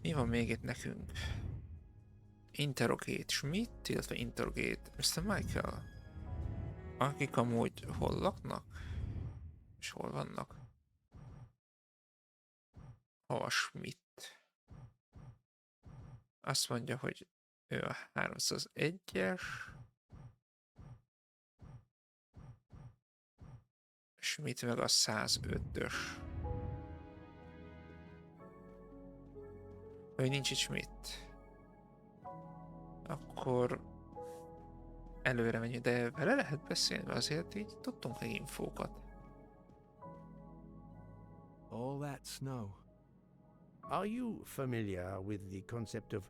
Mi van még itt nekünk? Interrogate Schmidt, illetve interrogate Mr. Michael. Akik amúgy hol laknak? És hol vannak? Hova Schmidt? Azt mondja, hogy ő a 301-es. Schmidt meg a 105-ös. Vagy nincs itt Schmidt. Akkor előre menjünk, de vele lehet beszélni, azért így tudtunk meg infókat. All that snow. Are you familiar with the concept of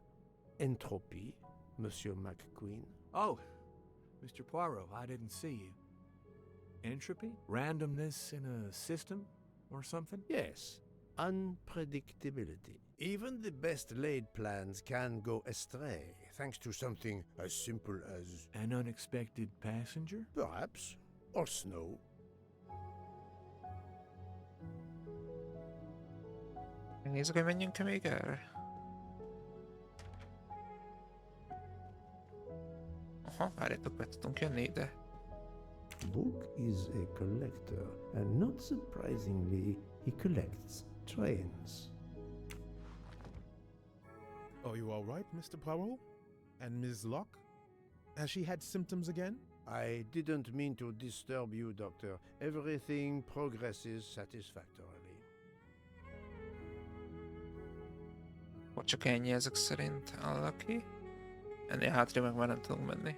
entropy, Monsieur McQueen? Oh, Mr. Poirot, I didn't see you. Entropy? Randomness in a system or something? Yes, unpredictability. Even the best laid plans can go astray, thanks to something as simple as... An unexpected passenger? Perhaps, or snow. Megnézzük, hogy menjünk-e még erre. Aha, várjátok, be tudunk jönni ide. Book is a collector, and not surprisingly, he collects trains. Are you all right, Mr. Poirot? And Ms. Locke? Has she had symptoms again? I didn't mean to disturb you, Doctor. Everything progresses satisfactorily. Csak ennyi ezek szerint áll ki. Ennél hátra meg már nem tudunk menni.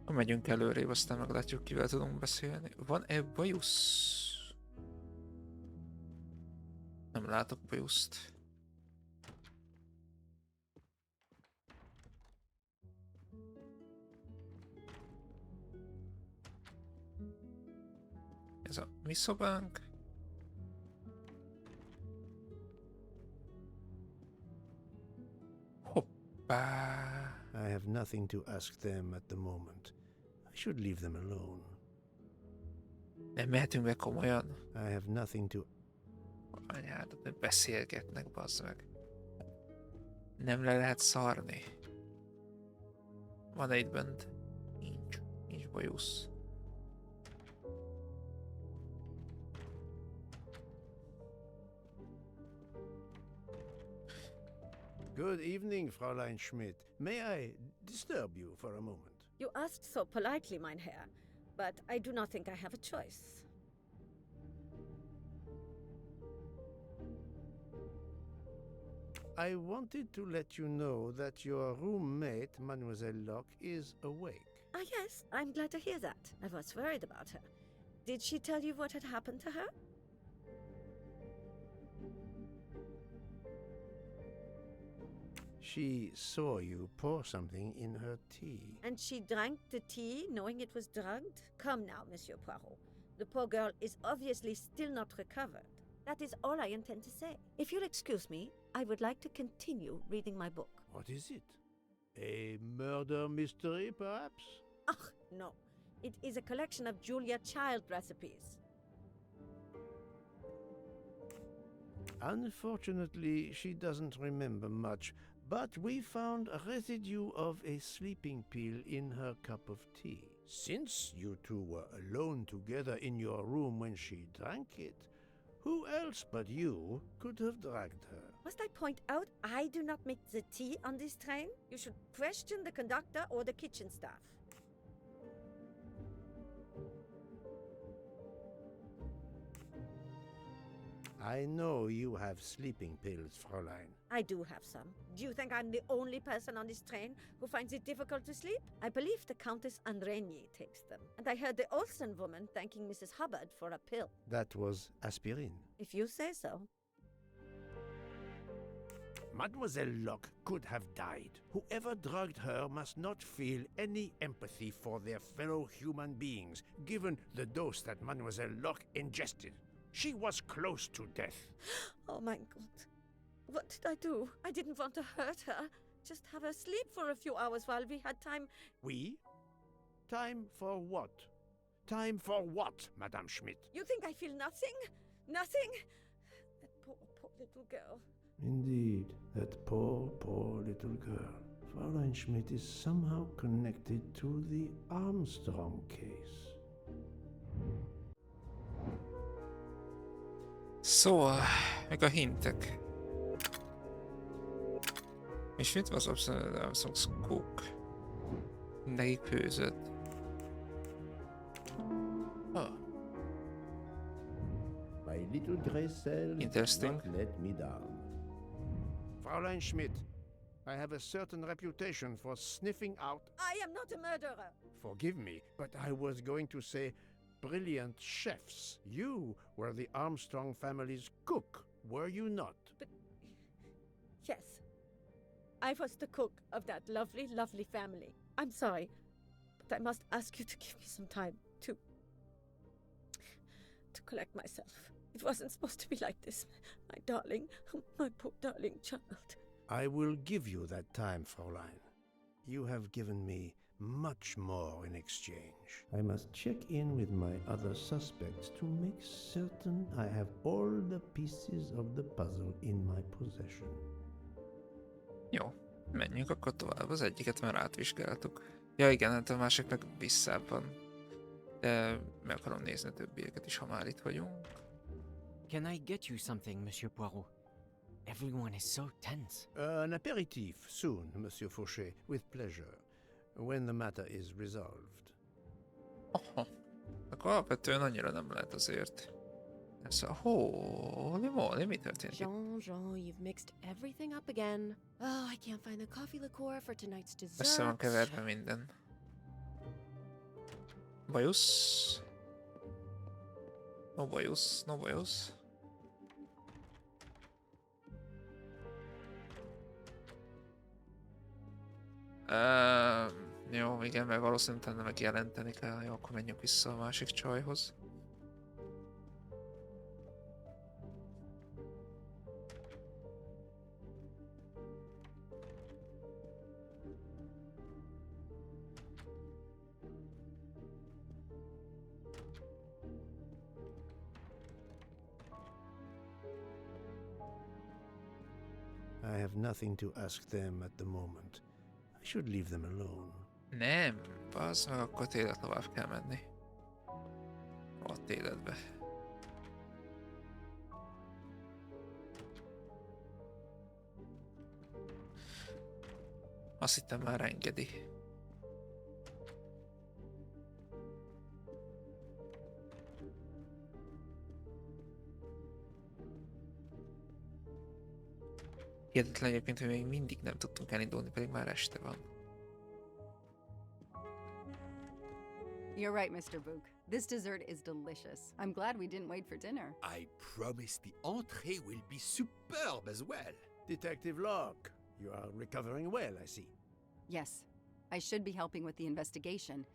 Ha megyünk előrébb, aztán meglátjuk, kivel tudunk beszélni. Van-e bajusz? Nem látok bajuszt. Ez a mi szobánk. Hoppá! I have nothing to ask them at the moment. I should leave them alone. Nem mehetünk be komolyan. I have nothing to... Anyád, de beszélgetnek, bazd meg. Nem le lehet szarni. Van egy bent. Nincs bajusz. Good evening, Fräulein Schmidt. May I disturb you for a moment? You asked so politely, mein Herr, but I do not think I have a choice. I wanted to let you know that your roommate, Mademoiselle Locke, is awake. Ah, yes, I'm glad to hear that. I was worried about her. Did she tell you what had happened to her? She saw you pour something in her tea. And she drank the tea knowing it was drugged? Come now, Monsieur Poirot. The poor girl is obviously still not recovered. That is all I intend to say. If you'll excuse me, I would like to continue reading my book. What is it? A murder mystery, perhaps? Ach, no. It is a collection of Julia Child recipes. Unfortunately, she doesn't remember much, but we found a residue of a sleeping pill in her cup of tea. Since you two were alone together in your room when she drank it, who else but you could have drugged her? Must I point out I do not make the tea on this train? You should question the conductor or the kitchen staff. I know you have sleeping pills, Fräulein. I do have some. Do you think I'm the only person on this train who finds it difficult to sleep? I believe the Countess Andrenier takes them. And I heard the Olsen woman thanking Mrs. Hubbard for a pill. That was aspirin. If you say so. Mademoiselle Locke could have died. Whoever drugged her must not feel any empathy for their fellow human beings, given the dose that Mademoiselle Locke ingested. She was close to death. Oh my God. What did I do? I didn't want to hurt her. Just have her sleep for a few hours while we had time. We? Time for what? time for what, Madame Schmidt? You think I feel nothing? Nothing? That poor, poor little girl. Indeed, that poor, poor little girl. Fräulein Schmidt is somehow connected to the Armstrong case. Szóval, meg a hintek. És mit was abszolút Armstrong's cook? Neki főzött. Oh. My little Gräsel did Interesting. not let me down. Fräulein Schmidt, I have a certain reputation for sniffing out. I am not a murderer. Forgive me, but I was going to say brilliant chefs. You were the Armstrong family's cook, were you not? Yes. I was the cook of that lovely, lovely family. I'm sorry, but I must ask you to give me some time to collect myself. It wasn't supposed to be like this. My darling, my poor darling child. I will give you that time, Fräulein. You have given me much more in exchange. I must check in with my other suspects to make certain I have all the pieces of the puzzle in my possession. Jó, menjünk akkor tovább. Az egyiket már átvizsgáltuk. Ja igen, hát a másik meg visszább van. De meg akarom nézni a többieket is, ha már itt vagyunk. Can I get you something, Monsieur Poirot? Everyone is so tense. An aperitif soon, Monsieur Fauchet, with pleasure, when the matter is resolved. Aha. Akkor alapvetően annyira nem lehet azért. Ez a holy moly, mi történt itt? Jean, you've mixed everything up again. Oh, I can't find the coffee liqueur for tonight's dessert. Össze van keverve minden. Bajusz. No bajusz, no bajusz. Jó, igen, mert valószínűleg meg jelenteni kell. Jó, akkor menjünk vissza a másik csajhoz. I have nothing to ask them at the moment. I should leave them alone. Nem, az meg akkor tényleg tovább kell menni. Ott életbe. Azt hittem már engedi. Hihetetlen egyébként, hogy még mindig nem tudtunk elindulni, pedig már este van. You're right, Mr. Book. This dessert is delicious. I'm glad we didn't wait for dinner. I promise the entrée will be superb as well. Detective Locke, you are recovering well, I see. Yes, I should be helping with the investigation.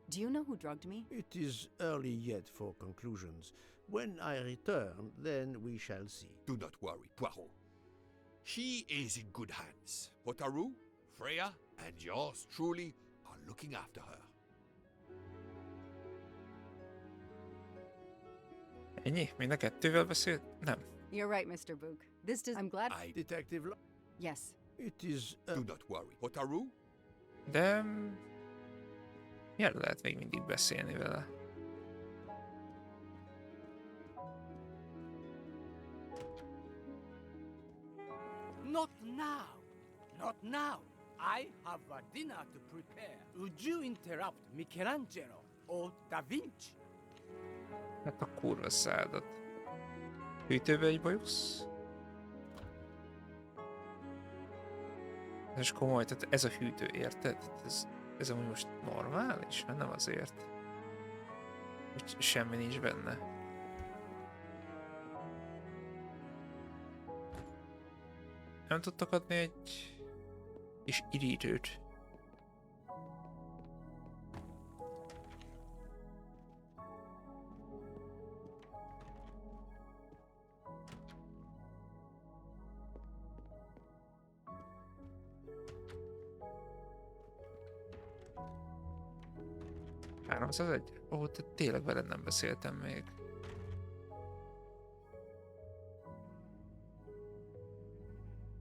Do you know who drugged me? It is early yet for conclusions. When I return, then we shall see. Do not worry, Poirot. She is in good hands. Hotaru, Freya, and yours truly are looking after her. Ennyi? Mind a kettővel beszélt? Nem. You're right, Mr. Book. I'm glad. Detective Locke, Yes. it is... Do not worry. Hotaru? De... miért lehet még mindig beszélni vele? Not now. Not now. I have a dinner to prepare. Would you interrupt Michelangelo or Da Vinci? Hát a kurva szádat. Hűtőbe egy bajusz? Ez komoly, tehát ez a hűtő, érted? Ez amúgy most normális? Mert nem azért. Hogy semmi nincs benne. Nem tudtak adni egy kis irítőt. 301? Ó, te tényleg veled nem beszéltem még.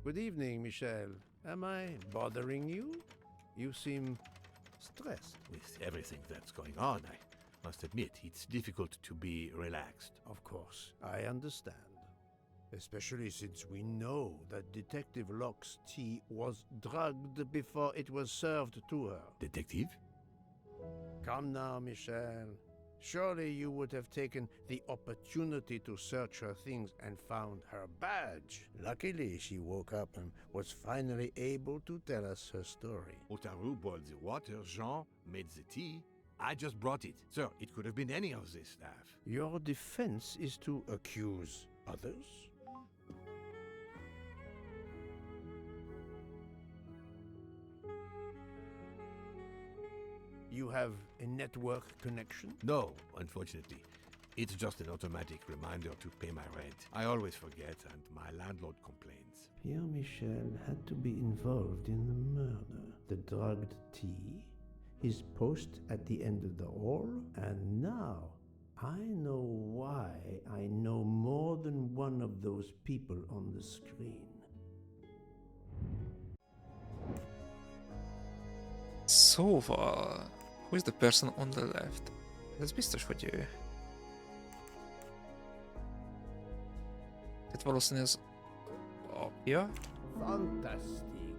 Good evening, Michel. Am I bothering you? You seem stressed. With everything that's going on, I must admit it's difficult to be relaxed. Of course, I understand. Especially since we know that Detective Locke's tea was drugged before it was served to her. Detective? Come now, Michel. Surely you would have taken the opportunity to search her things and found her badge. Luckily, she woke up and was finally able to tell us her story. Otaru boiled the water, Jean made the tea. I just brought it. Sir, it could have been any of the staff. Your defense is to accuse others? You have a network connection? No, unfortunately. It's just an automatic reminder to pay my rent. I always forget and my landlord complains. Pierre Michel had to be involved in the murder. The drugged tea, his post at the end of the hall, and now I know why I know more than one of those people on the screen. Szóval... Who is the person on the left? Ez biztos, hogy ő. Tehát valószínűleg az apja. Fantastic.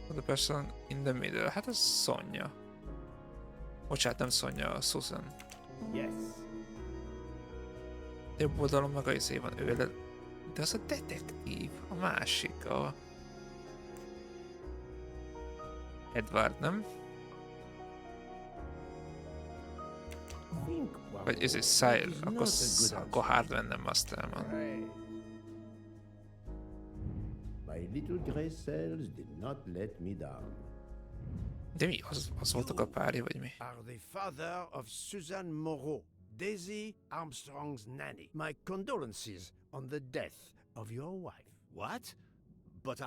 The person in the middle. Hát ez Sonja. Bocsánat, nem Sonja, Susan. Yes. Jobb oldalon meg a izé van ő, de az a detektív, a másik, a... Edward, nem? Vagy ez egy Sire, akkor Hardman, nem Masterman. My little grey cells did not let me down. De mi? Az voltak a párja, vagy mi? Are the father of Suzanne Moreau, Daisy Armstrong's nanny. My condolences on the death of your wife. What? But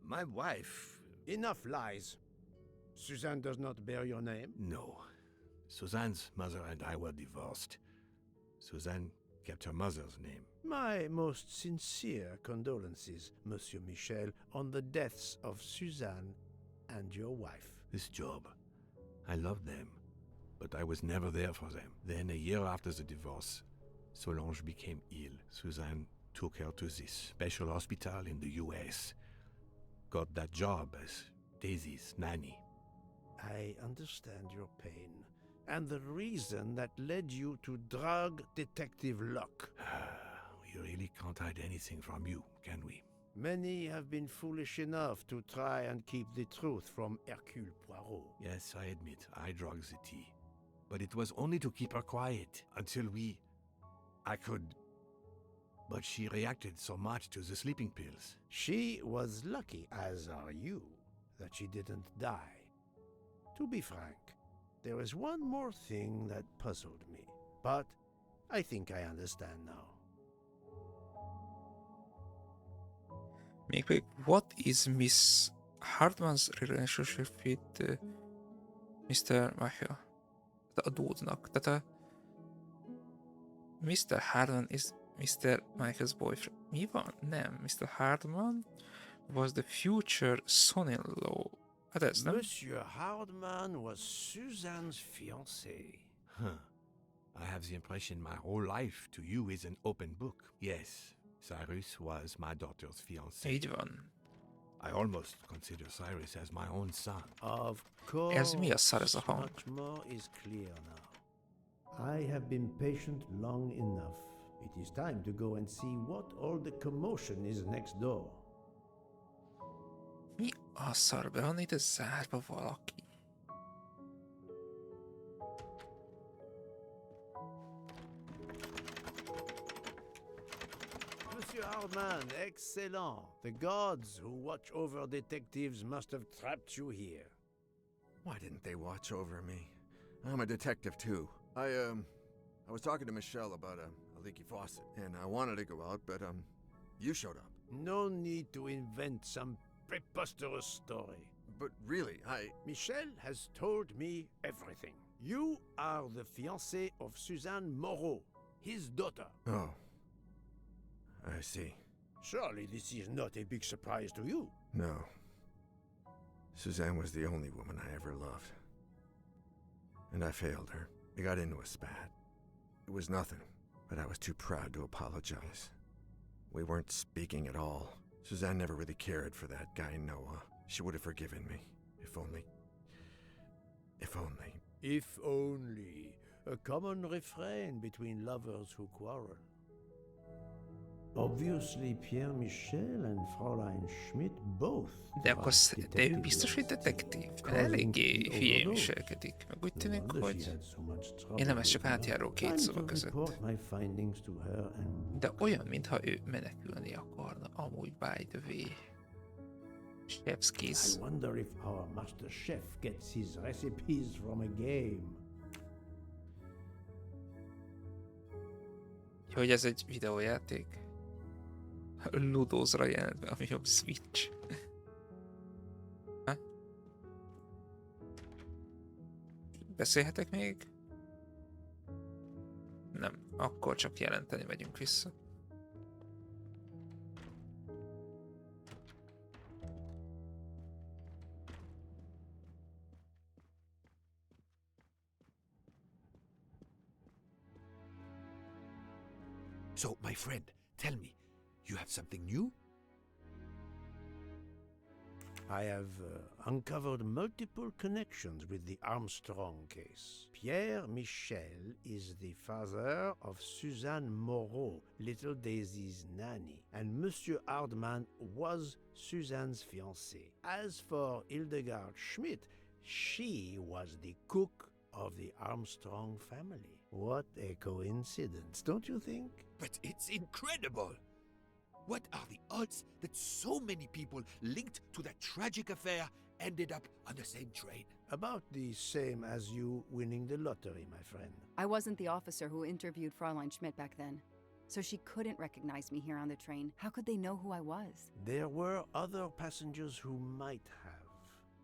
my wife... Enough lies. Suzanne does not bear your name? No. Suzanne's mother and I were divorced. Suzanne kept her mother's name. My most sincere condolences, Monsieur Michel, on the deaths of Suzanne and your wife. This job, I loved them, but I was never there for them. Then, a year after the divorce, Solange became ill. Suzanne took her to this special hospital in the US. Got that job as Daisy's nanny. I understand your pain, and the reason that led you to drug Detective Locke. We really can't hide anything from you, can we? Many have been foolish enough to try and keep the truth from Hercule Poirot. Yes, I admit, I drugged the tea. But it was only to keep her quiet, until I could... But she reacted so much to the sleeping pills. She was lucky, as are you, that she didn't die. To be frank, there is one more thing that puzzled me, but I think I understand now. Még what is Miss Hardman's relationship with Mr. Michael? A dude-nak. Tehát a Mr. Hardman is Mr. Michael's boyfriend. Mi van? Nem. Mr. Hardman was the future son-in-law. Hát ez nem? Monsieur Hardman was Suzanne's fiancé. Huh. I have the impression my whole life to you is an open book. Yes, Cyrus was my daughter's fiancé. Így van. I almost consider Cyrus as my own son. Of course. Ez mi a szar ez a hang? Much more is clear now. I have been patient long enough. It is time to go and see what all the commotion is next door. Mi a szar? Be van ide zárva valaki? Monsieur Hardman, excellent. The gods who watch over detectives must have trapped you here. Why didn't they watch over me? I'm a detective too. I was talking to Michelle about a leaky faucet, and I wanted to go out, but you showed up. No need to invent some preposterous story. but really, Michel has told me everything. You are the fiancé of Suzanne Moreau, his daughter. Oh. I see. Surely this is not a big surprise to you. No. Suzanne was the only woman I ever loved. And I failed her. We got into a spat. It was nothing, but I was too proud to apologize. We weren't speaking at all. Suzanne never really cared for that guy, Noah. She would have forgiven me. If only. If only. If only. A common refrain between lovers who quarrel. Obviously, Pierre Michel and Fräulein Schmidt both. De ő biztos, hogy detektív. Eléggé hülyén viselkedik. Meg úgy tűnik, hogy én nem, ez csak átjáró két szóba között. De olyan, mintha ő menekülni akarna, amúgy by the way. Chef's kiss. I wonder if our master chef gets his recipes from a game. Hogy ez egy videójáték? Ludózra jelentve, ami a Switch. Ha? Beszélhetek még? Nem, akkor csak jelenteni megyünk vissza. So, my friend, tell me, you have something new? I have uncovered multiple connections with the Armstrong case. Pierre Michel is the father of Suzanne Moreau, little Daisy's nanny, and Monsieur Hardman was Suzanne's fiancé. As for Hildegard Schmidt, she was the cook of the Armstrong family. What a coincidence, don't you think? But it's incredible! What are the odds that so many people linked to that tragic affair ended up on the same train? About the same as you winning the lottery, my friend. I wasn't the officer who interviewed Fräulein Schmidt back then, so she couldn't recognize me here on the train. How could they know who I was? There were other passengers who might have.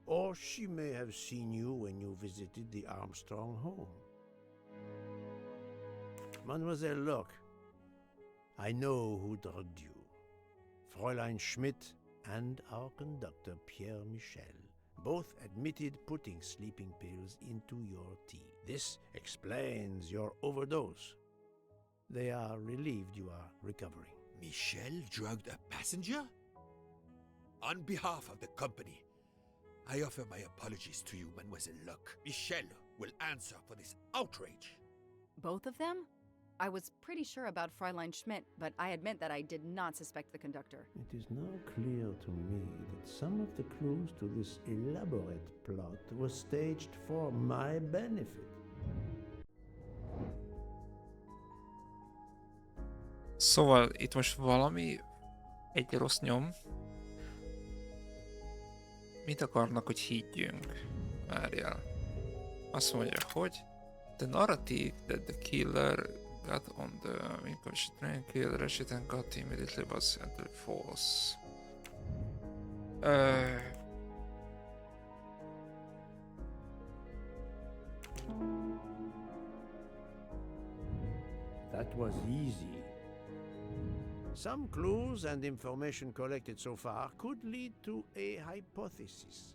Or she may have seen you when you visited the Armstrong home. Mademoiselle Locke, I know who drugged you. Fräulein Schmidt and our conductor Pierre Michel both admitted putting sleeping pills into your tea. This explains your overdose. They are relieved you are recovering. Michel drugged a passenger? On behalf of the company, I offer my apologies to you, Mademoiselle Locke. Michel will answer for this outrage. Both of them? I was pretty sure about Fräulein Schmidt, but I admit that I did not suspect the conductor. It is now clear to me that some of the clues to this elaborate plot were staged for my benefit. Szóval itt most valami egy rossz nyom. Mit akarnak, hogy higgyünk? Várjál. Azt mondja, hogy the narrative that the killer got on the Winkovic train, killer and got immediately was false. That was easy. Some clues and information collected so far could lead to a hypothesis.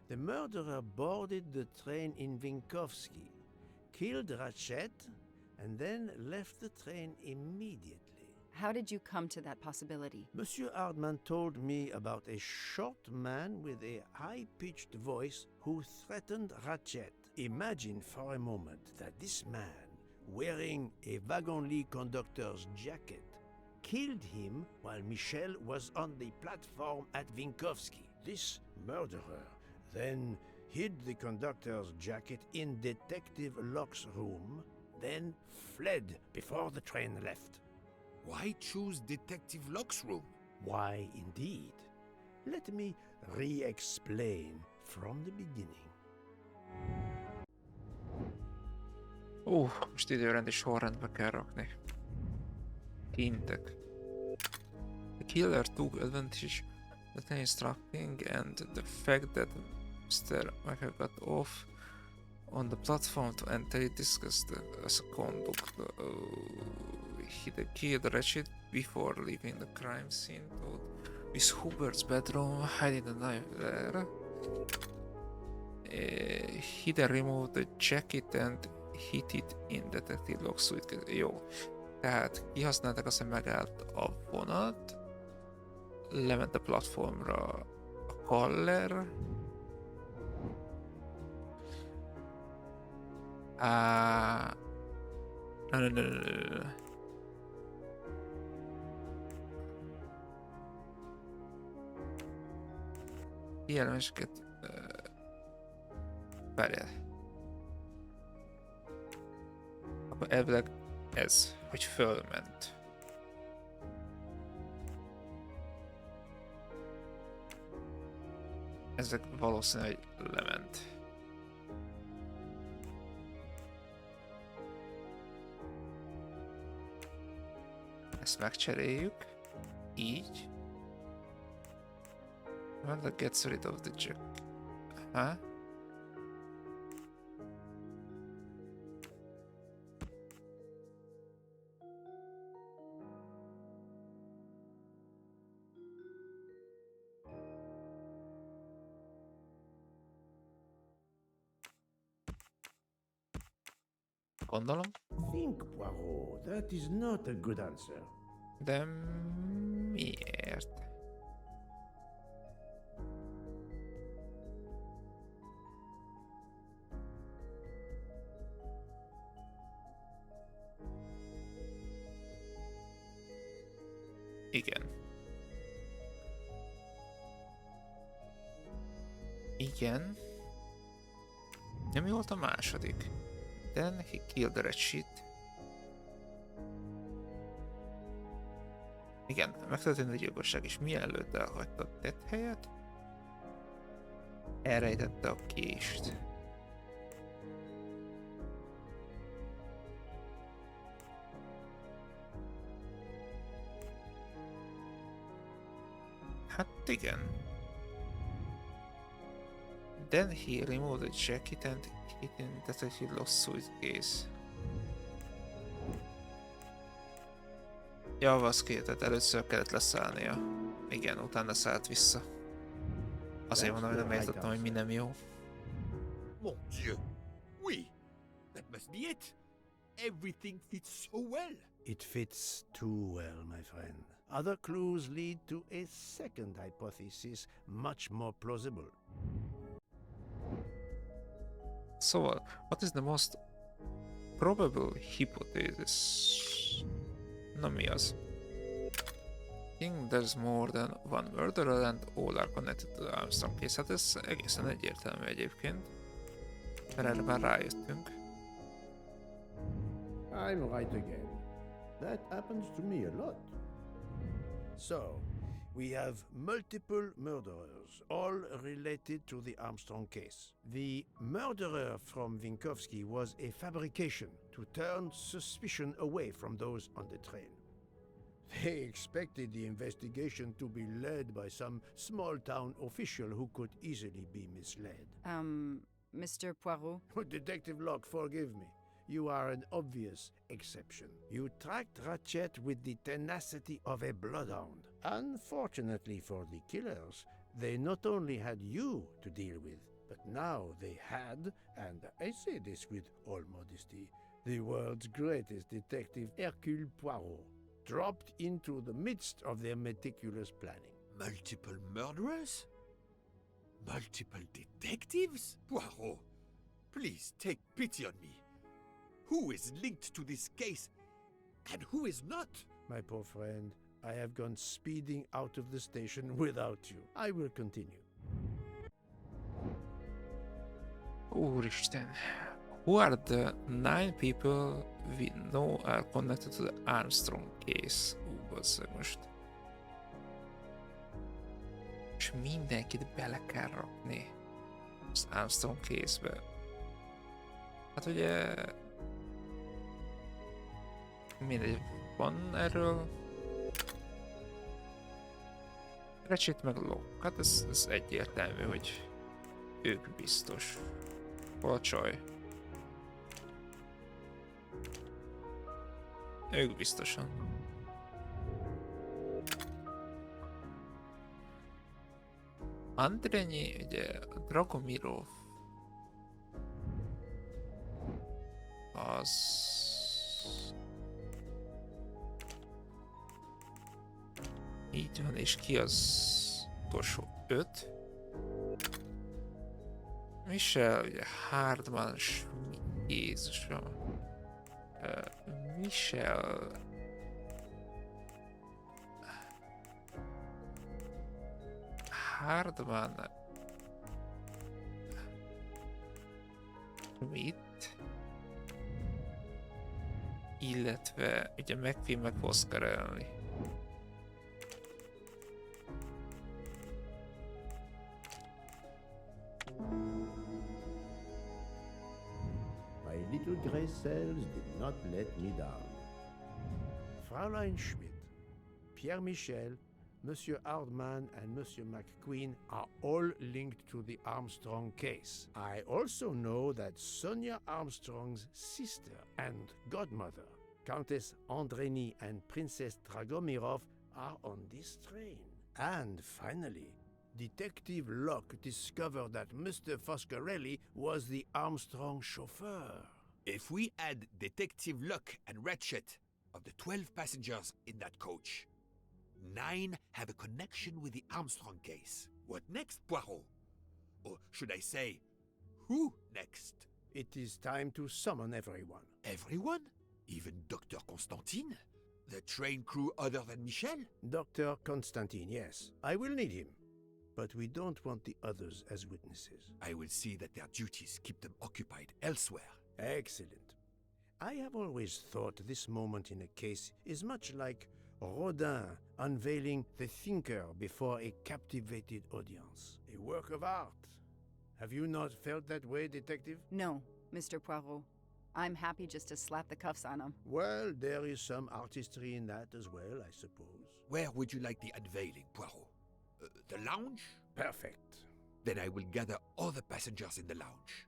The murderer boarded the train in Vinkovsky, killed Ratchet, and then left the train immediately. How did you come to that possibility? Monsieur Hardman told me about a short man with a high-pitched voice who threatened Ratchet. Imagine for a moment that this man, wearing a wagon-lit conductor's jacket, killed him while Michel was on the platform at Vinkovsky. This murderer then hid the conductor's jacket in Detective Locke's room, then fled before the train left. Why choose Detective Locke's room? Why, indeed. Let me re-explain from the beginning. Most időrend és sorrendbe kell rakni. Hintek. The killer took advantage the thing instructing and the fact that Mr. Michael got off on the platform to enter it discussed as a conduct. He killed Ratchet before leaving the crime scene. Miss Hubert's bedroom, hiding the knife there. He then removed the jacket and hit it in Detective Locke's suitcase. Jó. Tehát kihasználták, aztán megállt a vonat, lement a platformra a Kaller. No. Jellemeseket... Várjál. Akkor elvileg ez, hogy fölment. Ezek valószínűleg lement. Ezt megcseréljük. Így. When that gets rid of the jack. Aha. Gondolom. Think, Poirot. That is not a good answer. De miért? Igen. Igen. Nem mi volt a második? Then he killed the Ratchet. Igen, megtörtént a gyilkosság, és mielőtt elhagyta a tetthelyet, elrejtette a kést. Hát igen. Then he removed the jacket and hid in Detective Lost suitcase. Ja, baszki, tehát először kellett leszállnia. Igen, utána szállt vissza. Azért mondom, hogy nem értettem, hogy mi nem jó. Mon Dieu! Oui! That must be it! Everything fits so well! It fits too well, my friend. Other clues lead to a second hypothesis, much more plausible. Szóval, what is the most probable hypothesis? Na mi az? I think there's more than one murderer and all are connected to the Armstrong case. Hát ez egészen egyértelmű egyébként. Mert erre már rájöttünk. I'm right again. That happens to me a lot. So, we have multiple murderers, all related to the Armstrong case. The murderer from Winkowski was a fabrication to turn suspicion away from those on the train. They expected the investigation to be led by some small-town official who could easily be misled. Mr. Poirot? Detective Locke, forgive me. You are an obvious exception. You tracked Ratchet with the tenacity of a bloodhound. Unfortunately for the killers, they not only had you to deal with, but now they had, and I say this with all modesty, the world's greatest detective, Hercule Poirot, dropped into the midst of their meticulous planning. Multiple murderers? Multiple detectives? Poirot, please take pity on me. Who is linked to this case and who is not? My poor friend, I have gone speeding out of the station without you. I will continue. Úristen. Who are the 9 people we know are connected to the Armstrong case? Bazzeg most. És mindenkit bele kell rakni az Armstrong case-be. Hát ugye... Mindegy, van erről Ratchet meg Locke. Hát ez egyértelmű, hogy ők biztos. Hol a csaj? Ők biztosan. Andrenyi, ugye Dragomirov. Az... Így van, és ki az utolsó 5? Michel, ugye Hardman, Jézusom. Michel... Hardman... Mit? Illetve ugye McQueen meg Oscar-elni. My little gray cells did not let me down. Fräulein Schmidt, Pierre Michel, Monsieur Hardman and Monsieur McQueen are all linked to the Armstrong case. I also know that Sonia Armstrong's sister and godmother, Countess Andreni and Princess Dragomirov, are on this train. And finally, Detective Locke discovered that Mr. Foscarelli was the Armstrong chauffeur. If we add Detective Locke and Ratchet, of the 12 passengers in that coach, 9 have a connection with the Armstrong case. What next, Poirot? Or should I say, who next? It is time to summon everyone. Everyone? Even Dr. Constantine? The train crew other than Michel? Dr. Constantine, yes. I will need him. But we don't want the others as witnesses. I will see that their duties keep them occupied elsewhere. Excellent. I have always thought this moment in a case is much like Rodin unveiling the thinker before a captivated audience. A work of art. Have you not felt that way, Detective? No, Mr. Poirot. I'm happy just to slap the cuffs on him. Well, there is some artistry in that as well, I suppose. Where would you like the unveiling, Poirot? The lounge? Perfect. Then I will gather all the passengers in the lounge.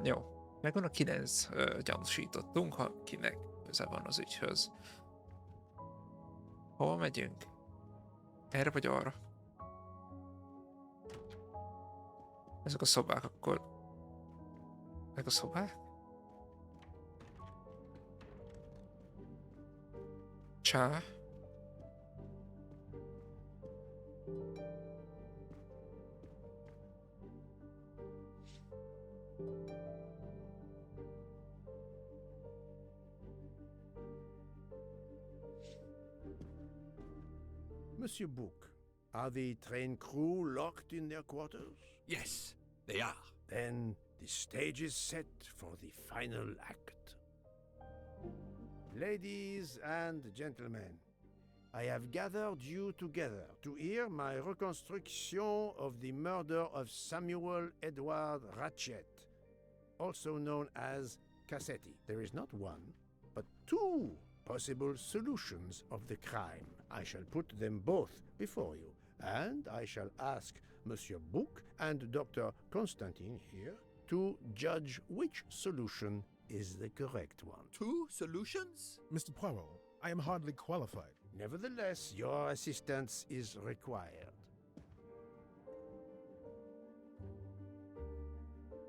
Jó, megvan a 9 gyanúsítottunk, ha kinek köze van az ügyhöz. Hova megyünk? Erre vagy arra? Ezek a szobák akkor... Ezek a szobák? Csá. Monsieur Book, are the train crew locked in their quarters? Yes, they are. Then the stage is set for the final act. Ladies and gentlemen, I have gathered you together to hear my reconstruction of the murder of Samuel Edward Ratchet, also known as Cassetti. There is not one, but 2 possible solutions of the crime. I shall put them both before you, and I shall ask Monsieur Book and Dr. Constantine here to judge which solution is the correct one. 2 solutions? Mr. Poirot, I am hardly qualified. Nevertheless, your assistance is required.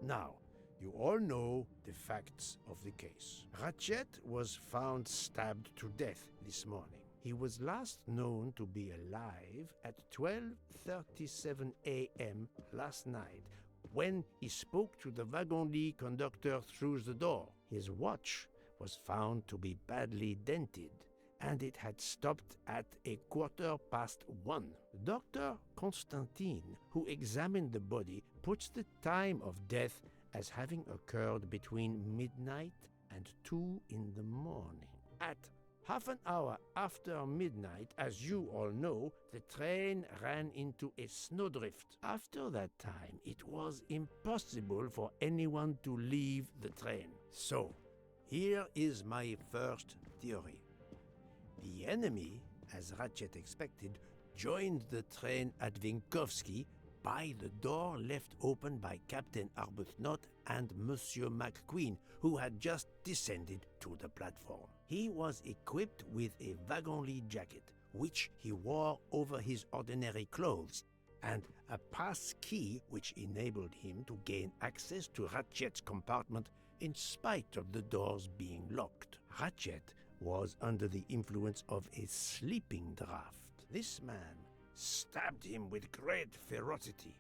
Now, you all know the facts of the case. Ratchet was found stabbed to death this morning. He was last known to be alive at 12:37 a.m. last night when he spoke to the wagon-lit conductor through the door. His watch was found to be badly dented, and it had stopped at 1:15. Dr. Constantine, who examined the body, puts the time of death as having occurred between midnight and 2 in the morning. At Half an hour after midnight, as you all know, the train ran into a snowdrift. After that time, it was impossible for anyone to leave the train. So, here is my first theory. The enemy, as Ratchet expected, joined the train at Vinkovsky by the door left open by Captain Arbuthnot and Monsieur McQueen, who had just descended to the platform. He was equipped with a wagon-lit jacket, which he wore over his ordinary clothes, and a pass key which enabled him to gain access to Ratchet's compartment in spite of the doors being locked. Ratchet was under the influence of a sleeping draught. This man stabbed him with great ferocity,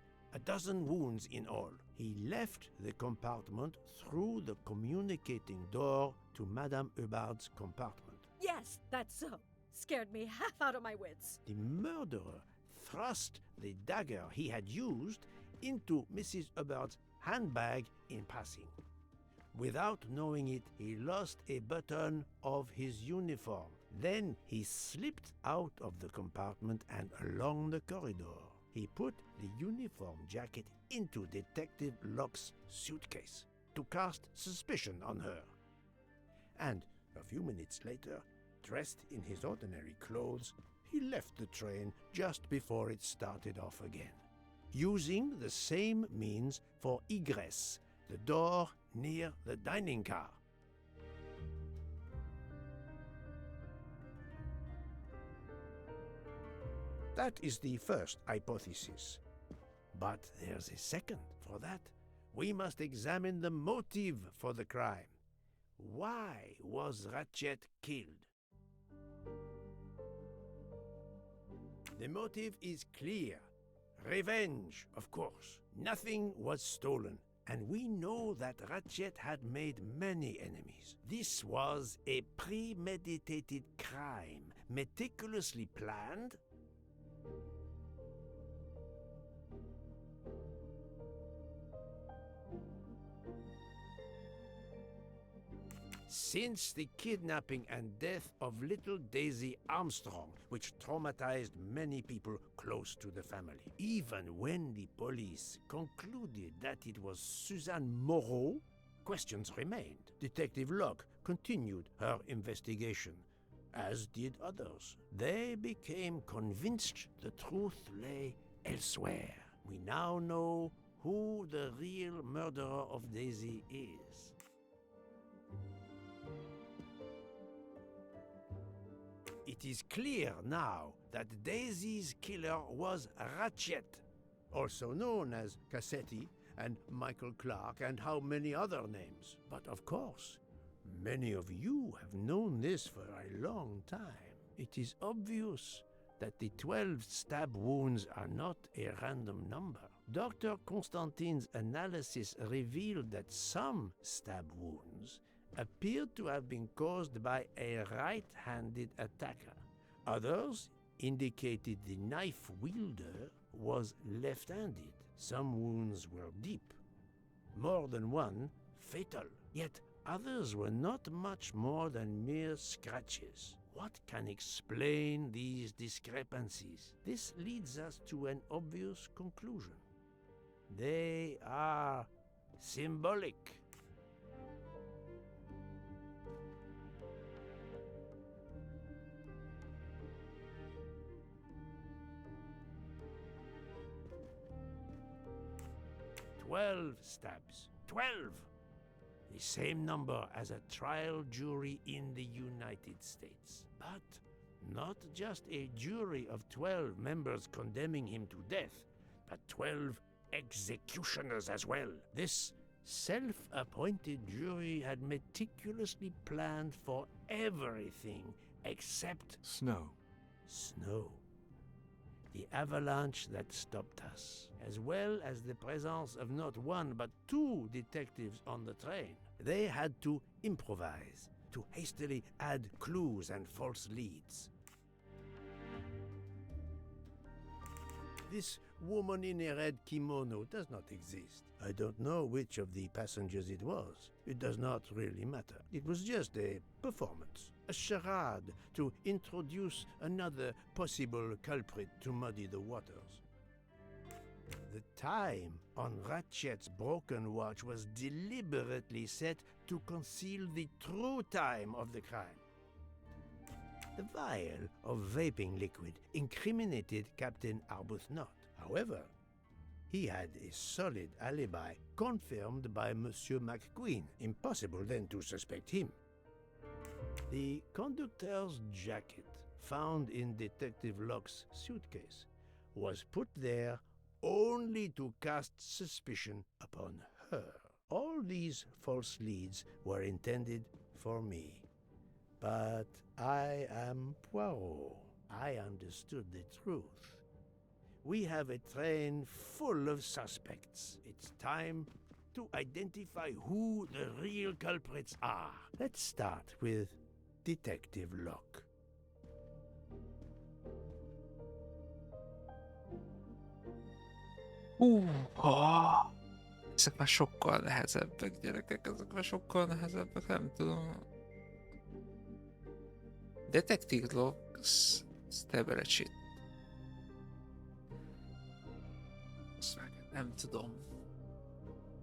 12 wounds in all. He left the compartment through the communicating door to Madame Hubbard's compartment. Yes, that's so. Scared me half out of my wits. The murderer thrust the dagger he had used into Mrs. Hubbard's handbag in passing. Without knowing it, he lost a button of his uniform. Then he slipped out of the compartment and along the corridor. He put the uniform jacket into Detective Locke's suitcase to cast suspicion on her. And a few minutes later, dressed in his ordinary clothes, he left the train just before it started off again, using the same means for egress, the door near the dining car. That is the first hypothesis. But there's a second. For that, we must examine the motive for the crime. Why was Ratchet killed? The motive is clear. Revenge, of course. Nothing was stolen. And we know that Ratchet had made many enemies. This was a premeditated crime, meticulously planned. Since the kidnapping and death of little Daisy Armstrong, which traumatized many people close to the family. Even when the police concluded that it was Suzanne Moreau, questions remained. Detective Locke continued her investigation, as did others. They became convinced the truth lay elsewhere. We now know who the real murderer of Daisy is. It is clear now that Daisy's killer was Ratchet, also known as Cassetti and Michael Clark and how many other names. But of course, many of you have known this for a long time. It is obvious that the 12 stab wounds are not a random number. Dr. Constantine's analysis revealed that some stab wounds appeared to have been caused by a right-handed attacker. Others indicated the knife wielder was left-handed. Some wounds were deep, more than one fatal. Yet others were not much more than mere scratches. What can explain these discrepancies? This leads us to an obvious conclusion. They are symbolic. "12 stabs. 12! The same number as a trial jury in the United States. But not just a jury of 12 members condemning him to death, but 12 executioners as well. This self-appointed jury had meticulously planned for everything except Snow. snow. The avalanche that stopped us, as well as the presence of not one but 2 detectives on the train. They had to improvise, to hastily add clues and false leads. This woman in a red kimono does not exist. I don't know which of the passengers it was. It does not really matter. It was just a performance, a charade to introduce another possible culprit to muddy the waters. The time on Ratchet's broken watch was deliberately set to conceal the true time of the crime. The vial of vaping liquid incriminated Captain Arbuthnot. However, he had a solid alibi confirmed by Monsieur McQueen. Impossible then to suspect him. The conductor's jacket found in Detective Locke's suitcase was put there only to cast suspicion upon her. All these false leads were intended for me. But I am Poirot. I understood the truth. We have a train full of suspects. It's time to identify who the real culprits are. Let's start with Detective Locke. Ezek már sokkal nehezebbek, gyerekek, ezek már sokkal nehezebbek, nem tudom. Detective Locke's Stability. Nem tudom.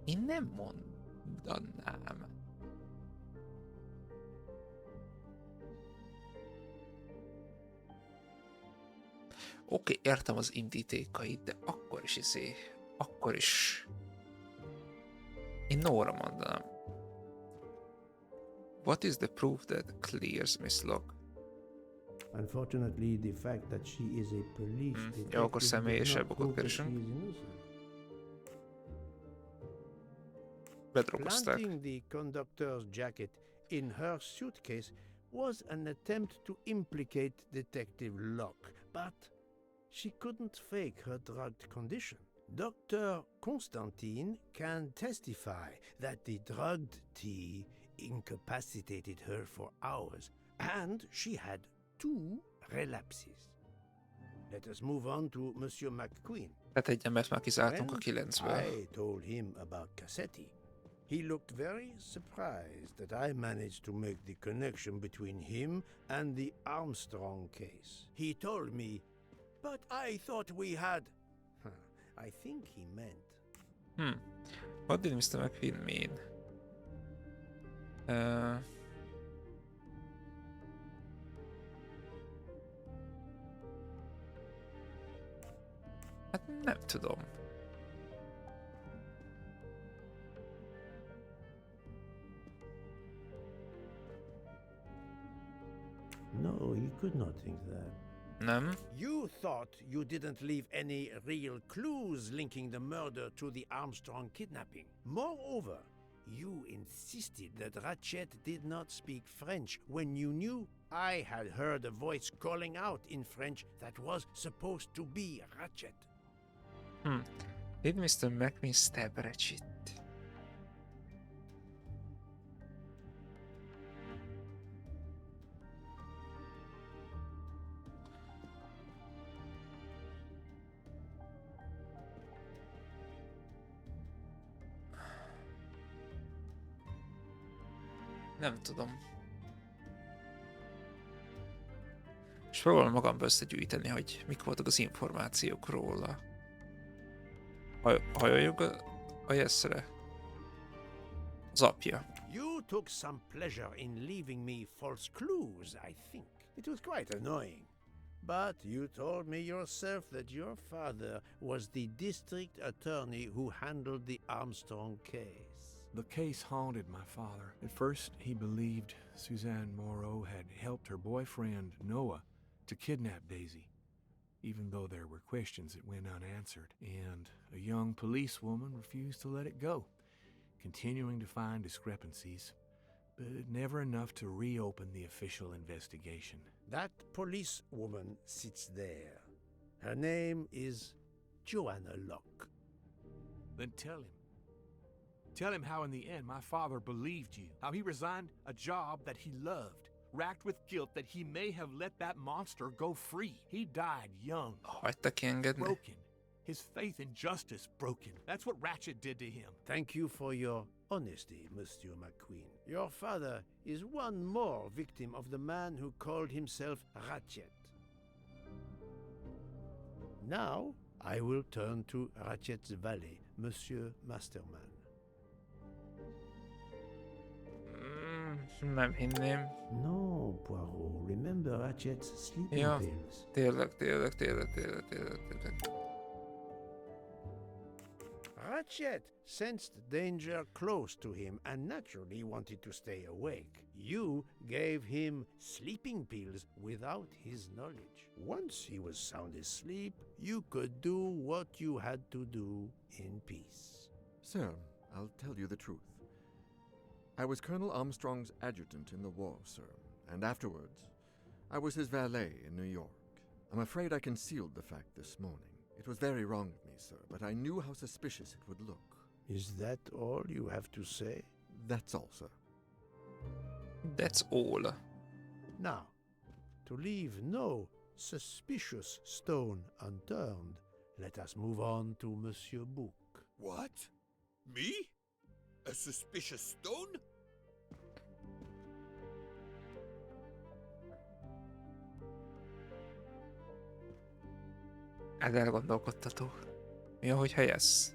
Én nem mondanám. Oké, értem az indítékait, de akkor is én Nóra mondanám. What is the proof that clears Miss Locke? Unfortunately, the fact that she is a police detective Jó, akkor személyesebb okot keresünk. Bedrogozták. Planting the conductor's jacket in her suitcase was an attempt to implicate Detective Locke, but she couldn't fake her drugged condition. Dr. Constantine can testify that the drugged tea incapacitated her for hours, and she had 2 relapses. Let us move on to Monsieur McQueen. Tehát egy embert már kizártunk a 9-ből. I told him about Cassetti. He looked very surprised that I managed to make the connection between him and the Armstrong case. He told me, but I thought we had... I think he meant... What did Mr. McQueen mean? Hát nem tudom. No, he could not think that. Nem? You thought you didn't leave any real clues linking the murder to the Armstrong kidnapping. Moreover, you insisted that Ratchet did not speak French when you knew I had heard a voice calling out in French that was supposed to be Ratchet. Did Mr. McQueen stab Ratchet? Nem tudom. És próbálom magamba összegyűjteni, hogy mik voltak az információk róla. Hajoljunk a Jessre. Az apja. You took some pleasure in leaving me false clues, I think. It was quite annoying. But you told me yourself that your father was the district attorney who handled the Armstrong case. The case haunted my father. At first, he believed Suzanne Moreau had helped her boyfriend, Noah, to kidnap Daisy, even though there were questions that went unanswered, and a young policewoman refused to let it go, continuing to find discrepancies, but never enough to reopen the official investigation. That policewoman sits there. Her name is Joanna Locke. Then tell him. Tell him how in the end my father believed you, how he resigned a job that he loved, racked with guilt that he may have let that monster go free. He died young, Hagyta kiengedni? broken. His faith in justice broken. That's what Ratchet did to him. Thank you for your honesty, Monsieur McQueen. Your father is one more victim of the man who called himself Ratchet. Now, I will turn to Ratchet's valet, Monsieur Masterman. Nem hinném. No, Poirot. Remember Ratchet's sleeping Ja, pills. tényleg. Ratchet sensed danger close to him and naturally wanted to stay awake. You gave him sleeping pills without his knowledge. Once he was sound asleep, you could do what you had to do in peace. Sir, I'll tell you the truth. I was Colonel Armstrong's adjutant in the war, sir, and afterwards, I was his valet in New York. I'm afraid I concealed the fact this morning. It was very wrong of me, sir, but I knew how suspicious it would look. Is that all you have to say? That's all, sir. That's all. Now, to leave no suspicious stone unturned, let us move on to Monsieur Book. What? Me? A suspicious stone? Ez elgondolkodtató. Mi, ahogy helyez?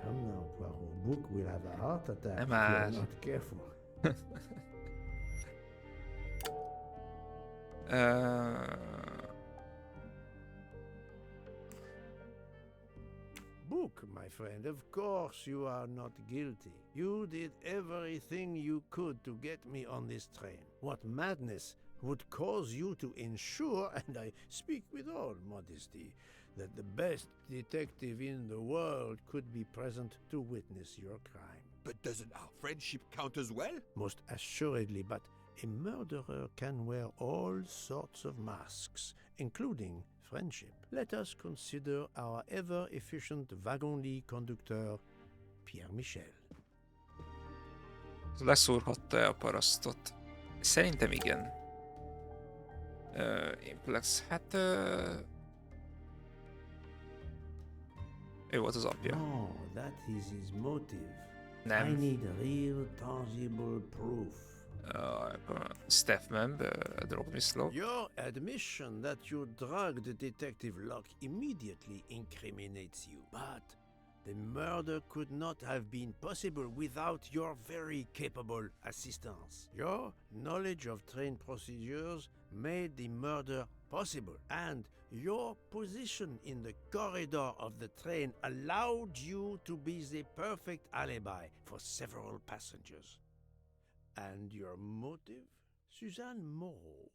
Come now, Poirot. Book will have a heart attack Nem if már. you're not careful. Book, my friend, of course you are not guilty. You did everything you could to get me on this train. What madness would cause you to ensure, and I speak with all modesty, that the best detective in the world could be present to witness your crime? But doesn't our friendship count as well? Most assuredly, but a murderer can wear all sorts of masks, including friendship. Let us consider our ever-efficient wagon-lit conductor, Pierre Michel. Leszúrhatta-e a parasztot? Szerintem igen. Implex, hát... ő volt az apja. No, that is his motive. Nem. I need real, tangible proof. Staff member, drug Miss Locke. Your admission that you drugged Detective Locke immediately incriminates you. But the murder could not have been possible without your very capable assistance. Your knowledge of train procedures made the murder possible, and your position in the corridor of the train allowed you to be the perfect alibi for several passengers. And your motive? Suzanne Moreau,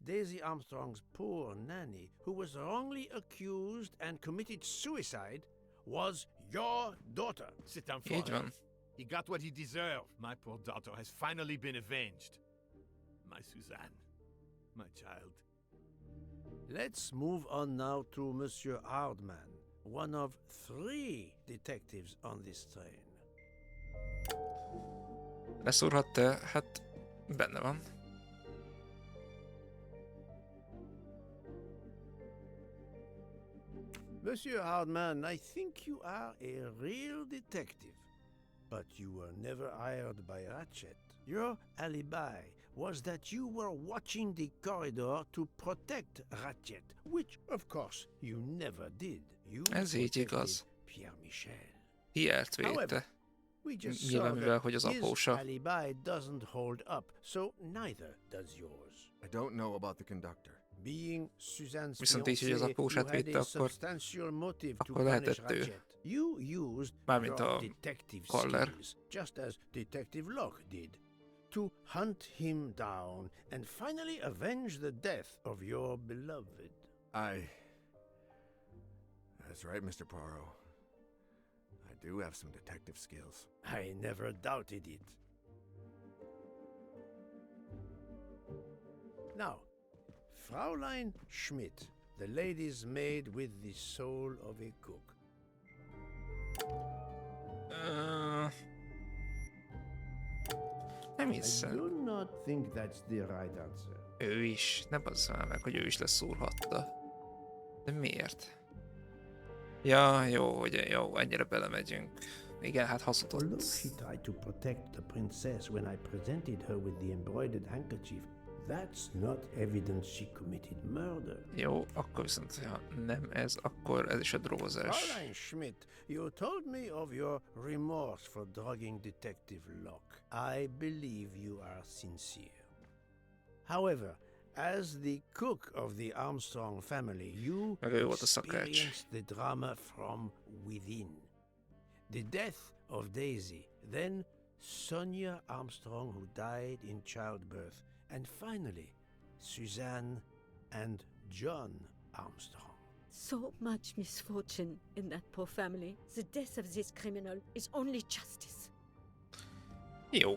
Daisy Armstrong's poor nanny, who was wrongly accused and committed suicide, was your daughter. Sit down, Így Flora. van. He got what he deserved. My poor daughter has finally been avenged. My Suzanne. My child. Let's move on now to Monsieur Hardman, one of 3 detectives on this train. Leszúrhatta-e? Hát benne van. Monsieur Hardman, I think you are a real detective, but you were never hired by Ratchet. Your alibi was that you were watching the corridor to protect Ratchet, which, of course, you never did. You Ez így igaz. Pierre Michel. Hiert védte. We just saw Nyilván mivel, that hogy az his apósa. alibi doesn't hold up, so neither does yours. I don't know about the conductor. Being Suzanne's Viszont így, hogy az fiancé, apósát you had védte, a akkor substantial motive to akkor punish lehetett ő. Ratchet. You used Mármint your a detective Caller. skills, just as Detective Locke did, to hunt him down and finally avenge the death of your beloved. That's right, Mr. Poirot. I do have some detective skills. I never doubted it. Now, Fraulein Schmidt, the lady's maid with the soul of a cook. Nem I hiszem. do not think that's the right answer. Ő is. Ne basszál meg, hogy ő is leszúrhatta. De miért? Ja, jó, hogy jó, ennyire belemegyünk. Igen, hát Although hazudott. she tried to protect the princess when I presented her with the embroidered handkerchief, that's not evidence she committed murder. Jó, akkor viszont, ha nem ez, akkor ez is a drózás. Fräulein Schmidt, you told me of your remorse for drugging Detective Locke. I believe you are sincere. However, as the cook of the Armstrong family, you Meg ő volt a szakács. experienced the drama from within. The death of Daisy, then Sonia Armstrong, who died in childbirth, and finally Suzanne and John Armstrong. So much misfortune in that poor family. The death of this criminal is only justice. Jó,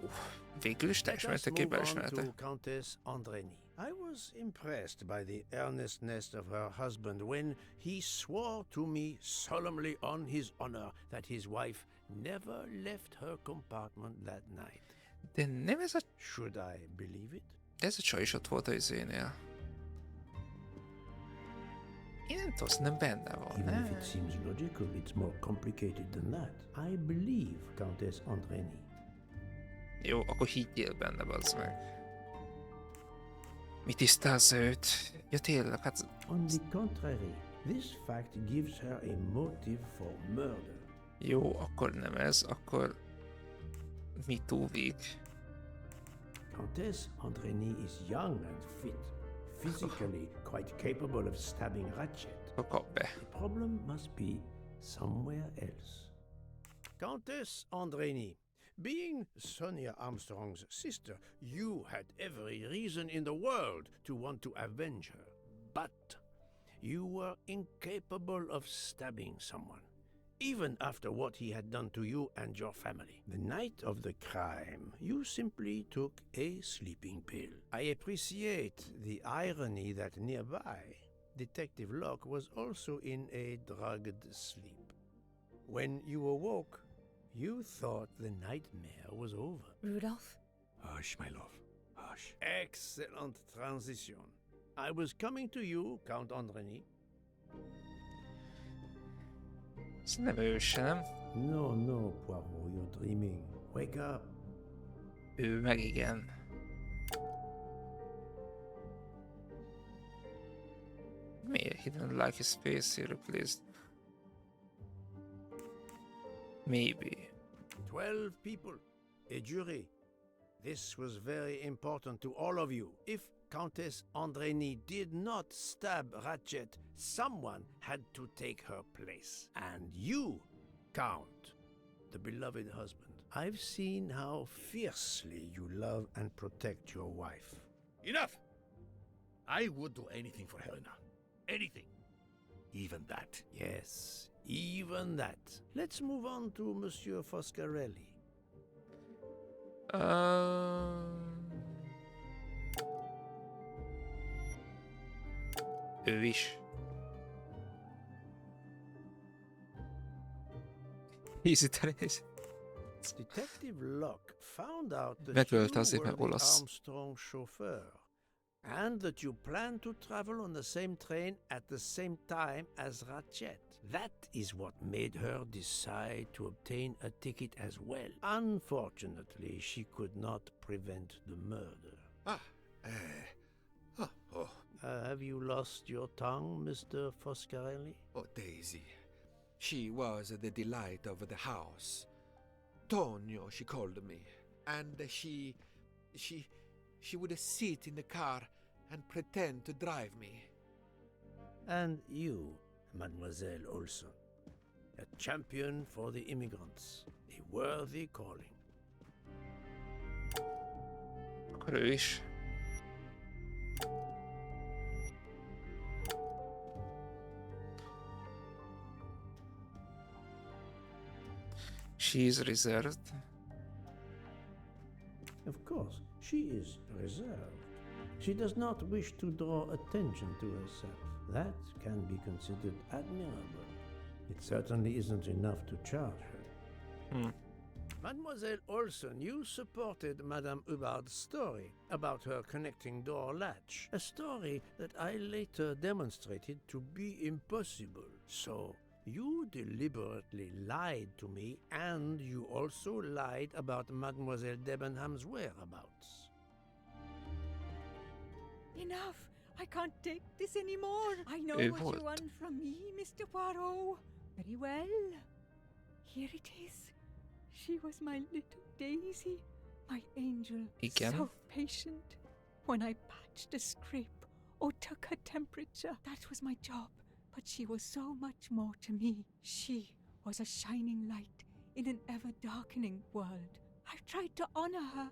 végül is teljes Let us mértékben move on ismerte. to Countess Andreni. I was impressed by the earnestness of her husband when he swore to me solemnly on his honor that his wife never left her compartment that night. De nem ez a... Should I believe it? Ez a csaj is ott volt a izénél. Én nem tudom, nem benne van, Even if ne? it seems logical, it's more complicated than that. I believe Countess Andreni. Jó, akkor higgyél benne, bazd meg. Mi tisztázza őt? Ja tényleg, hát... On the contrary, this fact gives her a motive for murder. Jó, akkor nem ez, akkor... Mi túlvég? Countess Andreni is young and fit, physically quite capable of stabbing Ratchet. Akkor kap be. The problem must be somewhere else. Countess Andreni, being Sonia Armstrong's sister, you had every reason in the world to want to avenge her. But you were incapable of stabbing someone, even after what he had done to you and your family. The night of the crime, you simply took a sleeping pill. I appreciate the irony that nearby, Detective Locke was also in a drugged sleep. When you awoke, you thought the nightmare was over. Rudolph? Hush, my love. Hush. Excellent transition. I was coming to you, Count Andreni. Ez nem ő se, nem? No, no, Poirot, you're dreaming. Wake up. Ő meg igen. Miért? He didn't like his face, he replaced... Maybe. 12 people, a jury. This was very important to all of you. If Countess Andreni did not stab Ratchet, someone had to take her place. And you, Count, the beloved husband. I've seen how fiercely you love and protect your wife. Enough! I would do anything for Helena. Anything. Even that. Yes, even that. Let's move on to Monsieur Foscarelli. Ő is. Easy terész. Detective Locke found out that Megölte you azért, were mert the olasz. Armstrong chauffeur, and that you plan to travel on the same train at the same time as Ratchet. That is what made her decide to obtain a ticket as well. Unfortunately, she could not prevent the murder. Have you lost your tongue, Mr. Foscarelli? Oh, Daisy. She was the delight of the house. Tonio, she called me. And she would sit in the car and pretend to drive me. And you, Mademoiselle Olson, a champion for the immigrants, a worthy calling. Akkor ő is. She is reserved. Of course, she is reserved. She does not wish to draw attention to herself. That can be considered admirable. It certainly isn't enough to charge her. Mademoiselle Olson, you supported Madame Hubbard's story about her connecting door latch, a story that I later demonstrated to be impossible. So, You deliberately lied to me, and you also lied about Mademoiselle Debenham's whereabouts. Enough! I can't take this anymore. I know What? what you want from me, Mr. Poirot. Very well. Here it is. She was my little Daisy, my angel, Igen. so patient. When I patched a scrape or took her temperature, that was my job. But she was so much more to me. She was a shining light in an ever-darkening world. I've tried to honor her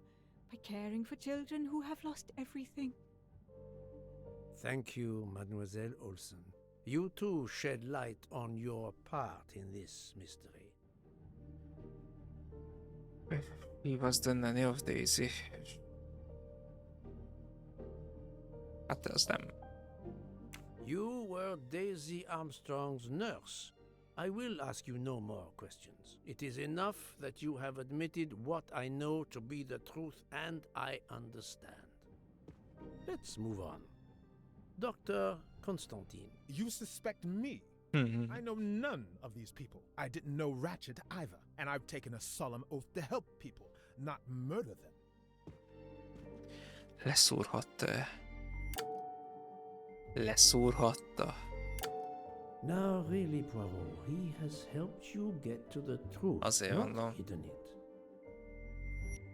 by caring for children who have lost everything. Thank you, Mademoiselle Olsen. You too shed light on your part in this mystery. He was the nanny of Daisy. Hát ez nem. You were Daisy Armstrong's nurse. I will ask you no more questions. It is enough that you have admitted what I know to be the truth, and I understand. Let's move on. Dr. Constantine. You suspect me? Mhm. I know none of these people. I didn't know Ratchet either, and I've taken a solemn oath to help people, not murder them. Leszúrhatta. Leszúrhatta. Now really, Poirot, he has helped you get to the truth, Azért not mondom. hidden it.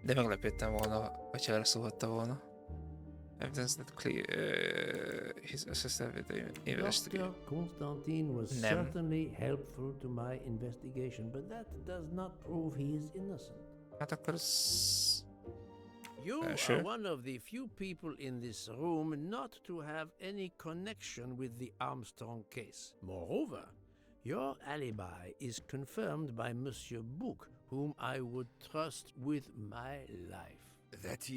De meglepődtem volna, hogyha leszúrhatta volna. Evidence that clear his assistant with the investigation. Dr. Constantine was Nem. certainly helpful to my investigation, but that does not prove he is innocent. Hát akkor ez... You sure. are one of the few people in this room not to have any connection with the Armstrong case. Moreover, your alibi is confirmed by Monsieur Bouc, whom I would trust with my life. That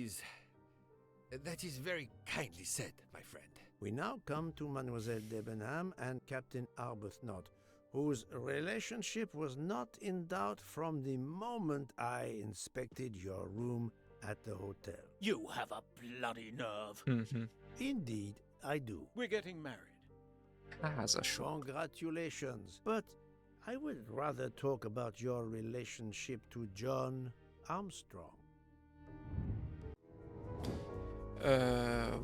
is very kindly said, my friend. We now come to Mademoiselle Debenham and Captain Arbuthnot, whose relationship was not in doubt from the moment I inspected your room at the hotel. You have a bloody nerve. Mhm. Indeed, I do. We're getting married. Házasok. Congratulations. But I would rather talk about your relationship to John Armstrong.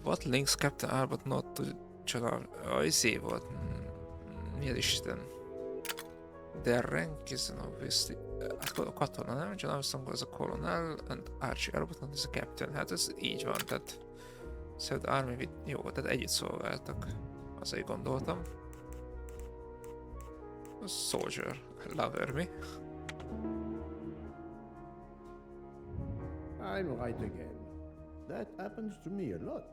What links Captain Arbuthnot to John? Izé volt. Mi az Isten? Their rank is obviously... A katona, nem? John Armstrong was a colonel, and Archie Arbuthnot is a captain. Hát ez így van, tehát... Szed Army with... Jó, tehát együtt szolgáltak. Azért gondoltam. A soldier. Lover, mi? I'm right again. That happens to me a lot.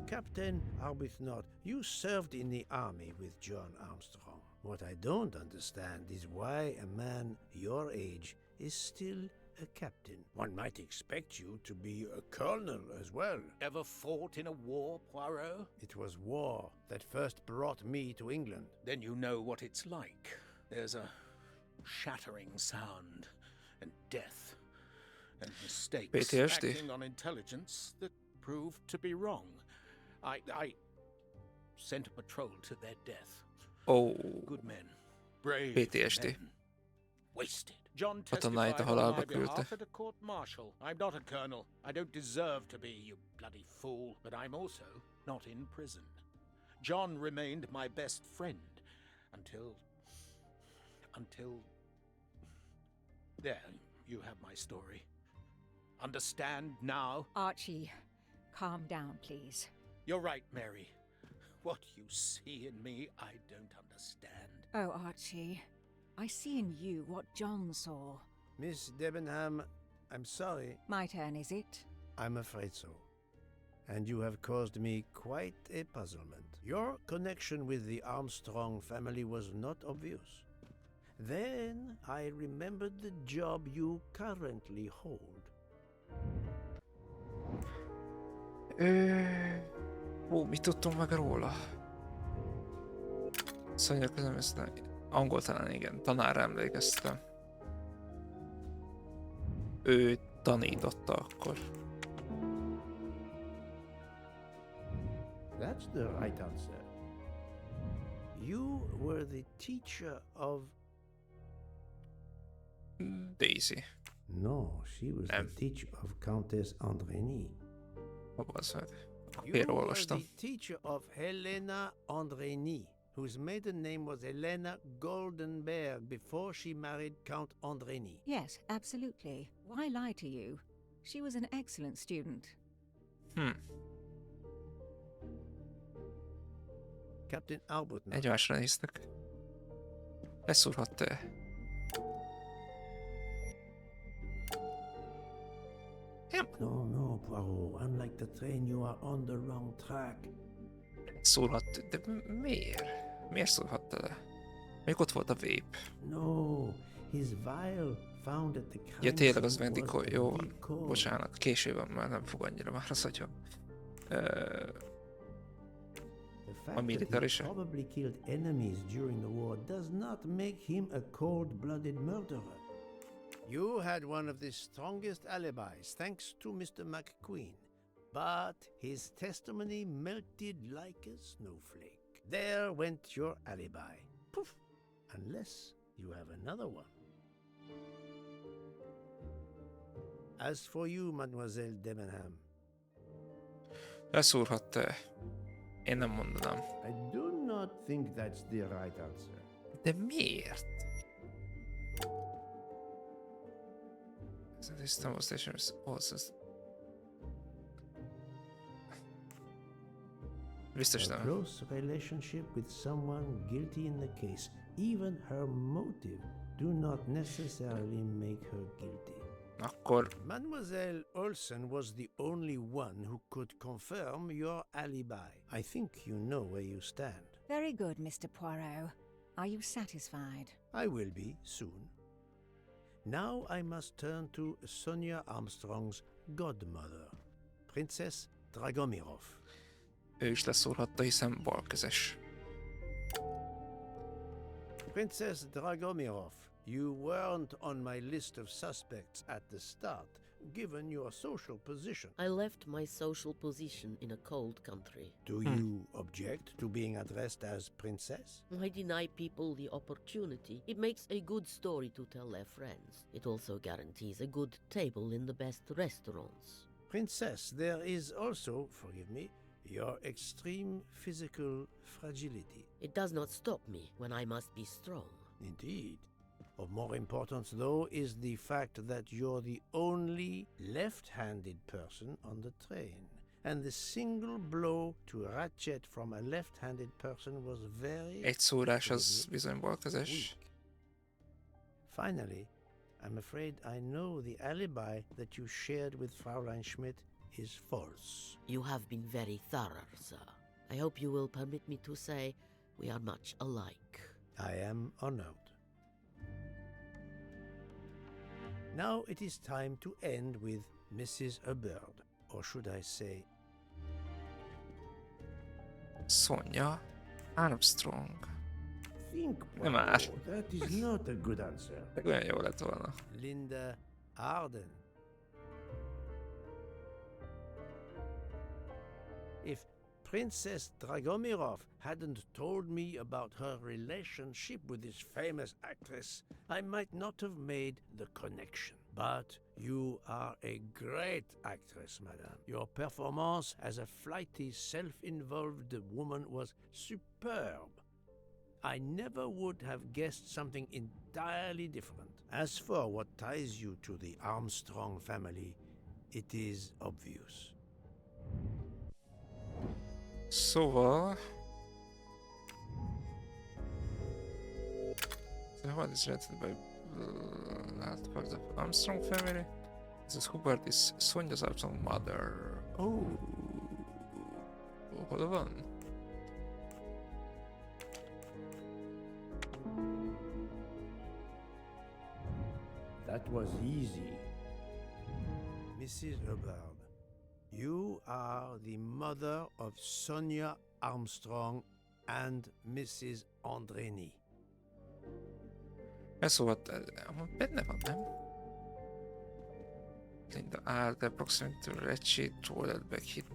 Captain Arbuthnot, you served in the army with John Armstrong. What I don't understand is why a man your age is still a captain. One might expect you to be a colonel as well. Ever fought in a war, Poirot? It was war that first brought me to England. Then you know what it's like. There's a shattering sound, and death, and mistakes PTSD. acting on intelligence that proved to be wrong. I sent a patrol to their death. Oh. Good men. Brave PTSD. men. Wasted. John Katonái testified a on my halálba behalf küldte. at a court-martial. I'm not a colonel. I don't deserve to be, you bloody fool. But I'm also not in prison. John remained my best friend until... There, you have my story. Understand now? Archie, calm down, please. You're right, Mary. What you see in me, I don't understand. Oh, Archie, I see in you what John saw. Miss Debenham, I'm sorry. My turn, is it? I'm afraid so. And you have caused me quite a puzzlement. Your connection with the Armstrong family was not obvious. Then I remembered the job you currently hold. Mit tudtunk meg róla? Szóval közben ezt angol talán igen, tanára emlékeztem. Ő tanította akkor. That's the right answer. You were the teacher of... Daisy. No, she was the teacher of Countess Andrény. Hol az, hogy You félre were olvastam. the teacher of Helena Andrény, whose maiden name was Helena Goldenberg before she married Count Andrény. Yes, absolutely. Why lie to you? She was an excellent student. Captain Arbuthnot. Egymásra néztek. Leszúrhatta-e? No, Poirot. Unlike the train, you are on the wrong track. Szúrhatta, de miért? Miért szúrhatta le? Még ott volt a vape. No, his vial found at the crime Ja, tényleg az scene was Vendiko, a jó van. decoy. Bocsánat, később már nem fog annyira már az agyam. The A fact that militáris. he probably killed enemies during the war does not make him a cold-blooded murderer. You had one of the strongest alibis, thanks to Mr. McQueen. But his testimony melted like a snowflake. There went your alibi. Poof! Unless you have another one. As for you, Mademoiselle Debenham, Leszúrhatta-e? Én nem mondanám. I do not think that's the right answer. De miért? This demonstration is also... Biztos A nem. close relationship with someone guilty in the case, even her motive, do not necessarily make her guilty. Akkor Mademoiselle Olsen was the only one who could confirm your alibi. I think you know where you stand. Very good, Mr. Poirot. Are you satisfied? I will be soon. Now I must turn to Sonia Armstrong's godmother, Princess Dragomirov. ő is leszúrhatta, hiszen balkezes. Princess Dragomirov, you weren't on my list of suspects at the start, given your social position. I left my social position in a cold country. Do you object to being addressed as princess? I deny people the opportunity. It makes a good story to tell their friends. It also guarantees a good table in the best restaurants. Princess, there is also, forgive me, your extreme physical fragility. It does not stop me when I must be strong. Indeed. Of more importance, though, is the fact that you're the only left-handed person on the train. And the single blow to ratchet from a left-handed person was very... Egy szúrás az bizony balkezes. Finally, I'm afraid I know the alibi that you shared with Fraulein Schmidt is false. You have been very thorough, sir. I hope you will permit me to say we are much alike. I am honored. Now it is time to end with Mrs. Hubbard, or should I say... Sonia Armstrong. Think, Nem már. that is not a good answer. De olyan jó lett volna. Linda Arden. If Princess Dragomirov hadn't told me about her relationship with this famous actress, I might not have made the connection. But you are a great actress, madame. Your performance as a flighty, self-involved woman was superb. I never would have guessed something entirely different. As for what ties you to the Armstrong family, it is obvious. Szóval... So what is related by part of Armstrong family? This Hubbard is Sonia's Armstrong mother. Oh, hol van? That was easy. Mrs. Hubbard, you are the mother of Sonia Armstrong and Mrs. Andrény. Ez volt, benne van, nem? Linda Arden, approximately Reggie, Toilet Back Hit.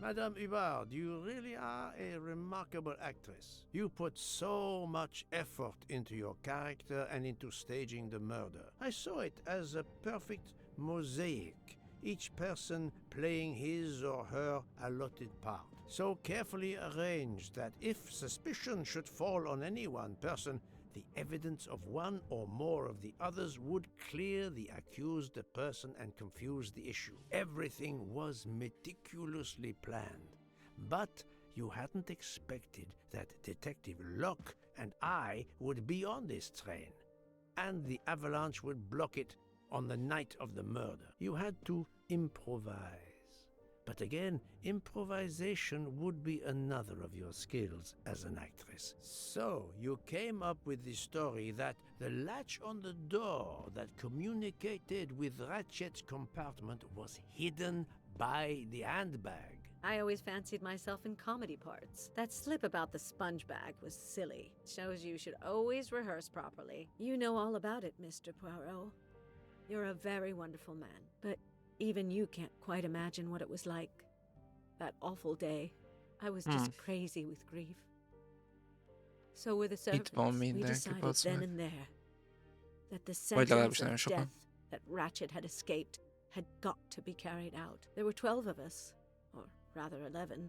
Madame Hubbard, you really are a remarkable actress. You put so much effort into your character and into staging the murder. I saw it as a perfect mosaic, each person playing his or her allotted part, so carefully arranged that if suspicion should fall on any one person, the evidence of one or more of the others would clear the accused person and confuse the issue. Everything was meticulously planned. But you hadn't expected that Detective Locke and I would be on this train, and the avalanche would block it on the night of the murder. You had to improvise. But again, improvisation would be another of your skills as an actress. So you came up with the story that the latch on the door that communicated with Ratchet's compartment was hidden by the handbag. I always fancied myself in comedy parts. That slip about the sponge bag was silly. Shows you should always rehearse properly. You know all about it, Mr. Poirot. You're a very wonderful man, but even you can't quite imagine what it was like. That awful day. I was just crazy with grief. So were the servants. We decided then and there that the sentence of death that Ratchet had escaped had got to be carried out. There were 12 of us, or rather 11.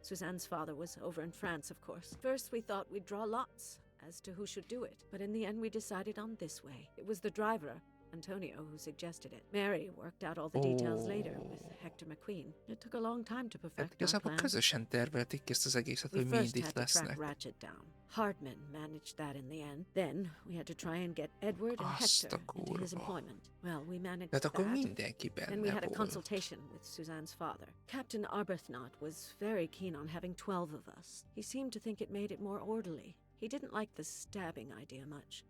Suzanne's father was over in France, of course. First we thought we'd draw lots as to who should do it, but in the end we decided on this way. It was the driver, Antonio, who suggested it. Mary worked out all the details later with Hector McQueen. It took a long time to perfect our Igazából plan. közösen tervelték ezt az egészet, We hogy mind first itt had to track lesznek. Ratchet down. Hardman managed that in the end. Then we had to try and get Edward and Azt Hector a into his kurva. employment. Well, we managed Tehát akkor that. mindenki Then we benne had a volt. consultation with Suzanne's father. Captain Arbuthnot was very keen on having 12 of us. He seemed to think it made it more orderly. He didn't like the stabbing idea much.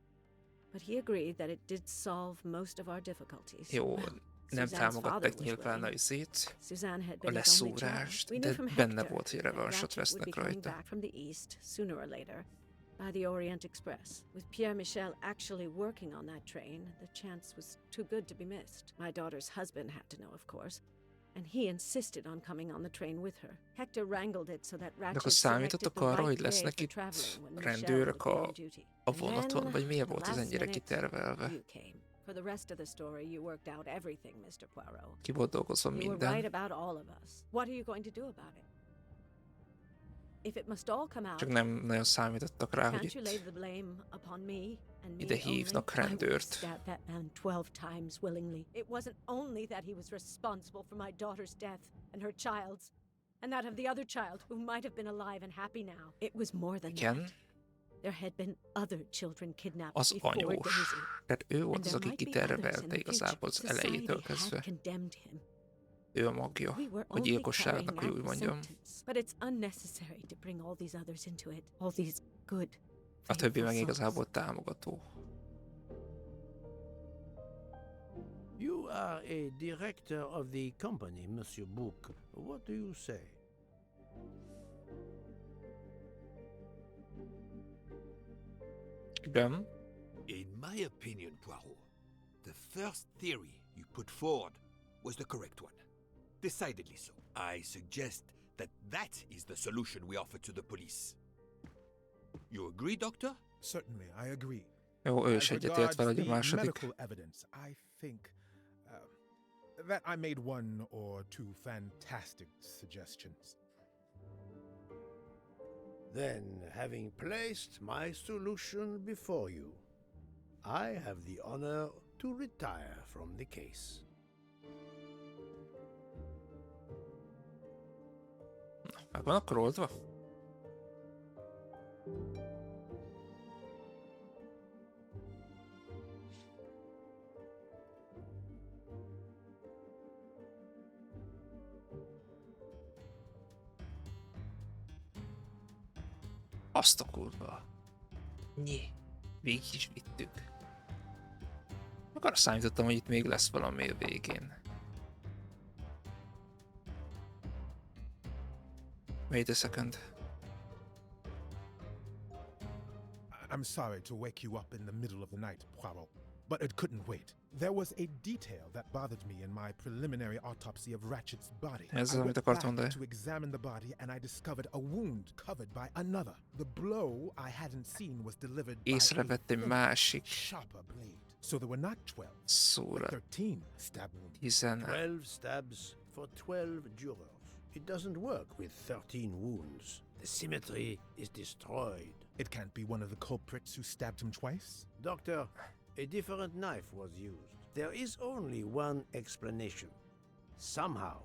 But he agreed that it did solve most of our difficulties. Jó, nem Suzanne's father támogatták was nyilván a willing. izét, Suzanne had a been his only child. leszúrást, We knew de from benne Hector volt, hogy that revansot Ratchet would be vesznek coming rajta. back from the east sooner or later by the Orient Express. With Pierre Michel actually working on that train, the chance was too good to be missed. My daughter's husband had to know, of course, and he insisted on coming on the train with her. Hector wrangled it so that De Ratchet akkor selected számítottak the arra, right hogy day lesznek for itt traveling when Michel would rendőrök be on a duty. vonaton, And vagy miért then, volt ez last ennyire minute, kitervelve? you came. For the rest of the story, you worked out everything, Mr. Poirot. Ki volt dolgozva You were right minden, about all of us. What are you going to do about it? If it must all come out, csak nem nagyon számítottak rá, hogy can't you lay itt the blame upon me and me ide only? hívnak I would rendőrt. stab that man 12 times willingly. It wasn't only that he was responsible for my daughter's death and her child's, and that of the other child who might have been alive and happy now. It was more than Igen, that. There had been other children kidnapped az before anyós. Daisy. Tehát ő volt And az, there aki might be others in kitervelte the igazából az future. elejétől Society had kezdve. condemned him. Ő a magja, We were hogy only gyilkosságnak, hogy carrying úgy out the mondjam. sentence. But it's unnecessary to bring all these others into it. All these good, A többi meg faithful souls. igazából támogató. You are a director of the company, Monsieur Bouc. What do you say? Igen, In my opinion, Poirot, the first theory you put forward was the correct one. Decidedly so. I suggest that is the solution we offer to the police. You agree, Doctor? Certainly, I agree. jó, ő is As egyetért regards vele, hogy a the második. medical evidence, I think that I made one or two fantastic suggestions. Then, having placed my solution before you, I have the honor to retire from the case. Meg van akkor oldva? Azt a kurva. Nyi. Végig is vittük. Meg arra számítottam, hogy itt még lesz valami a végén. Wait a second. I'm sorry to wake you up in the middle of the night, Poirot. but it couldn't wait. There was a detail that bothered me in my preliminary autopsy of Ratchet's body. Ez az, I amit went akartam back mondani. to examine the body and I discovered a wound covered by another. The blow I hadn't seen was delivered by a Észrevett egy másik sharper blade. So there were not 12, szóra. 13 stab wounds. 12 stabs for 12 jurors. It doesn't work with 13 wounds. The symmetry is destroyed. It can't be one of the culprits who stabbed him twice? Doctor, a different knife was used. There is only one explanation. Somehow,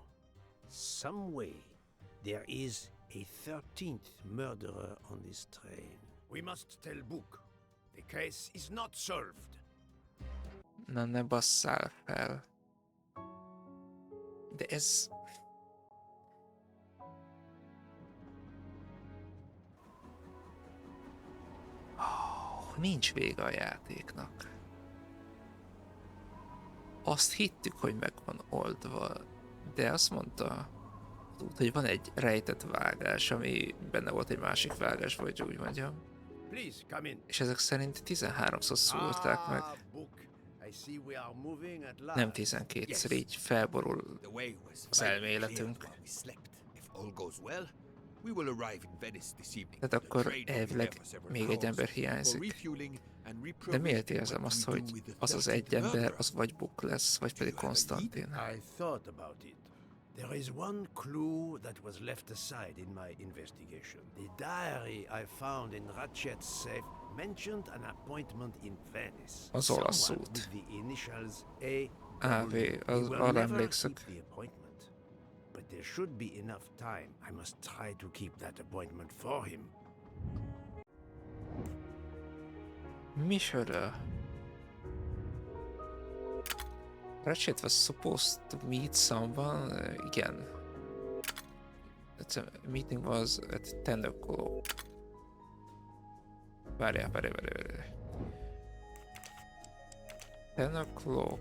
some way, there is a 13th murderer on this train. We must tell Book. The case is not solved. Na, ne basszál fel. De ez... Nincs vége a játéknak. Azt hittük, hogy meg van oldva, de azt mondta, hogy van egy rejtett vágás, ami benne volt egy másik vágás, vagy úgy mondjam. Please, come in. És ezek szerint 13-szor szúrták meg. Nem 12-szer, így felborul az elméletünk. Tehát akkor elvileg még egy ember hiányzik. De miért érzem azt, hogy az az egy ember, az vagy Book lesz, vagy pedig Konstantin? There is one clue that was left aside in my investigation. The diary I found in Ratchet's safe mentioned an appointment in Venice. Az olasz út. With the initials AV, arra emlékszek. But there should be enough time. I must try to keep that appointment for him. Micsoda? Ratchet was supposed to meet someone again. The meeting was at 10 o'clock. Várjál. 10 o'clock.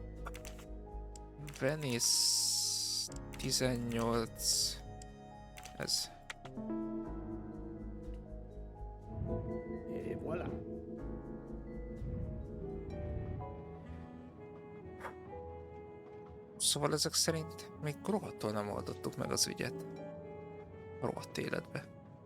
Venice 18. Ez. Et voilà. Szóval ezek szerint még rohadtul nem oldottuk meg az ügyet. Rohadt életbe.